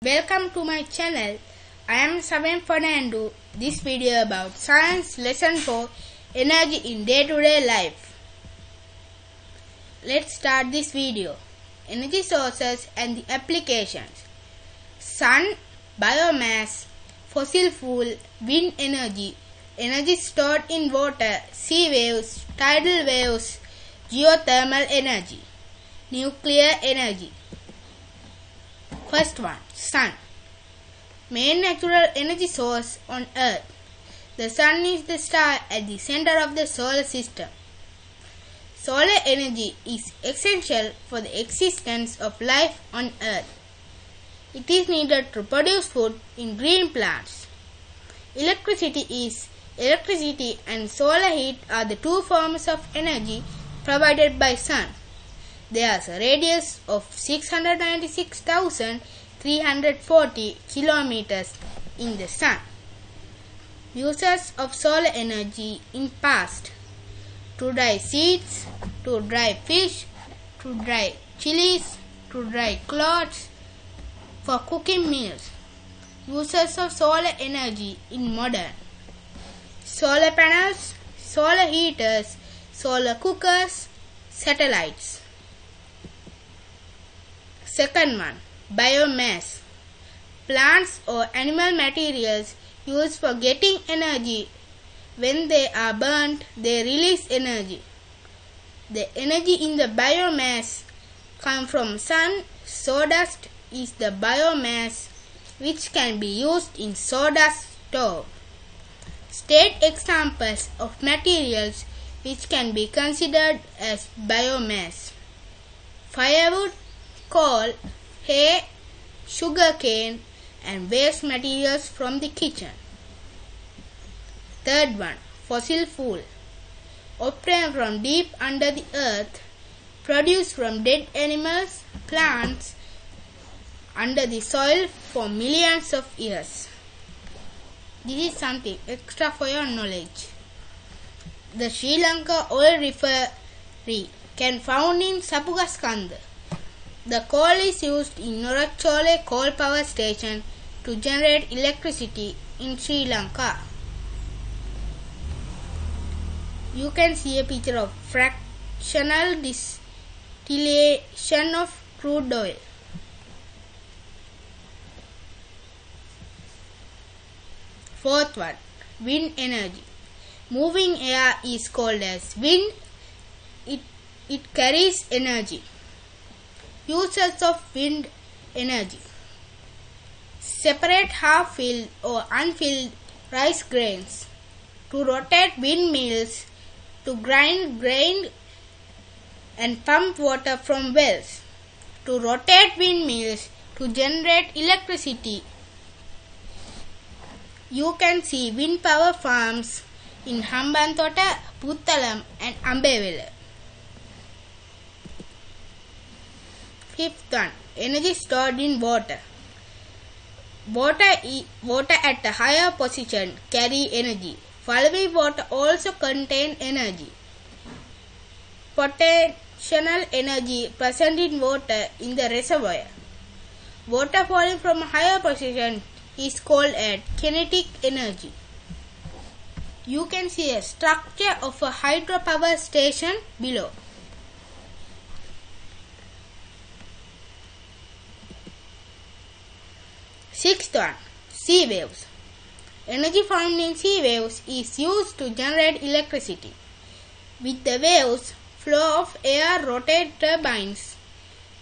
Welcome to my channel. I am Saben Fernando. This video about science lesson for energy in day-to-day life. Let's start this video. Energy sources and the applications. Sun, biomass, fossil fuel, wind energy, energy stored in water, sea waves, tidal waves, geothermal energy, nuclear energy. First one, sun. Main natural energy source on Earth. The sun is the star at the center of the solar system. Solar energy is essential for the existence of life on Earth. It is needed to produce food in green plants. Electricity and solar heat are the two forms of energy provided by sun. There is a radius of 696,340 kilometers in the sun. Uses of solar energy in past: to dry seeds, to dry fish, to dry chilies, to dry clothes, for cooking meals. Uses of solar energy in modern: solar panels, solar heaters, solar cookers, satellites. Second one, biomass. Plants or animal materials used for getting energy. When they are burnt, they release energy. The energy in the biomass comes from sun. Sawdust is the biomass which can be used in sawdust stove. State examples of materials which can be considered as biomass: firewood, coal, hay, sugarcane, and waste materials from the kitchen. Third one, fossil fuel. Obtained from deep under the earth, produced from dead animals, plants, under the soil for millions of years. This is something extra for your knowledge. The Sri Lanka oil refinery can found in Sapugaskanda. The coal is used in Norachole coal power station to generate electricity in Sri Lanka. You can see a picture of fractional distillation of crude oil. Fourth one, wind energy. Moving air is called as wind. It carries energy. Uses of wind energy: separate half-filled or unfilled rice grains, to rotate windmills, to grind grain and pump water from wells, to rotate windmills to generate electricity. You can see wind power farms in Hambantota, Puttalam and Ambevela. Fifth one, energy stored in water. Water at a higher position carry energy. Flowing water also contain energy. Potential energy present in water in the reservoir. Water falling from a higher position is called as kinetic energy. You can see a structure of a hydropower station below. Sixth one, sea waves. Energy found in sea waves is used to generate electricity. With the waves, flow of air rotate turbines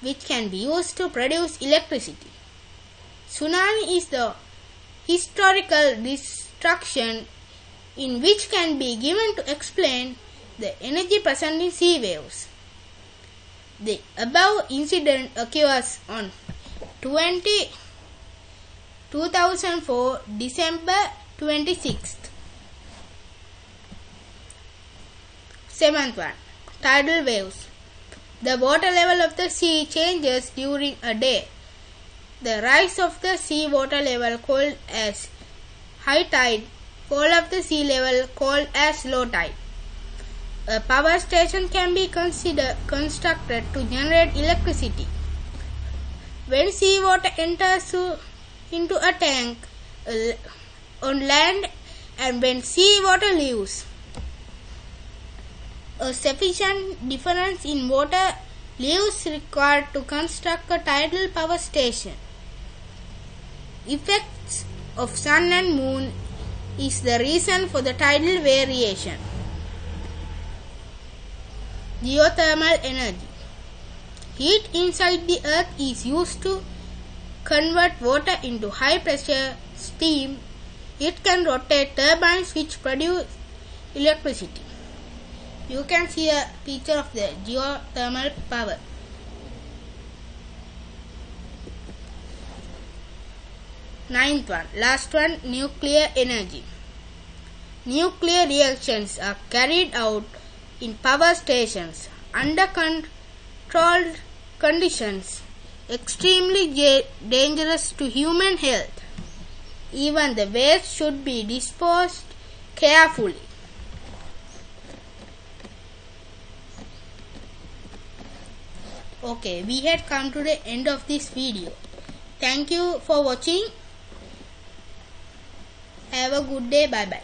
which can be used to produce electricity. Tsunami is the historical destruction in which can be given to explain the energy present in sea waves. The above incident occurs on 2004 December 26th. Seventh one, tidal waves. The water level of the sea changes during a day. The rise of the sea water level called as high tide, fall of the sea level called as low tide. A power station can be constructed to generate electricity. When seawater enters into a tank on land, and when seawater leaves, a sufficient difference in water leaves required to construct a tidal power station. Effects of sun and moon is the reason for the tidal variation. Geothermal energy. Heat inside the earth is used to convert water into high pressure steam. It can rotate turbines which produce electricity. You can see a picture of the geothermal power. Ninth one, last one, nuclear energy. Nuclear reactions are carried out in power stations under controlled conditions, extremely dangerous to human health. Even the waste should be disposed carefully. Okay, we had come to the end of this video. Thank you for watching. Have a good day. Bye bye.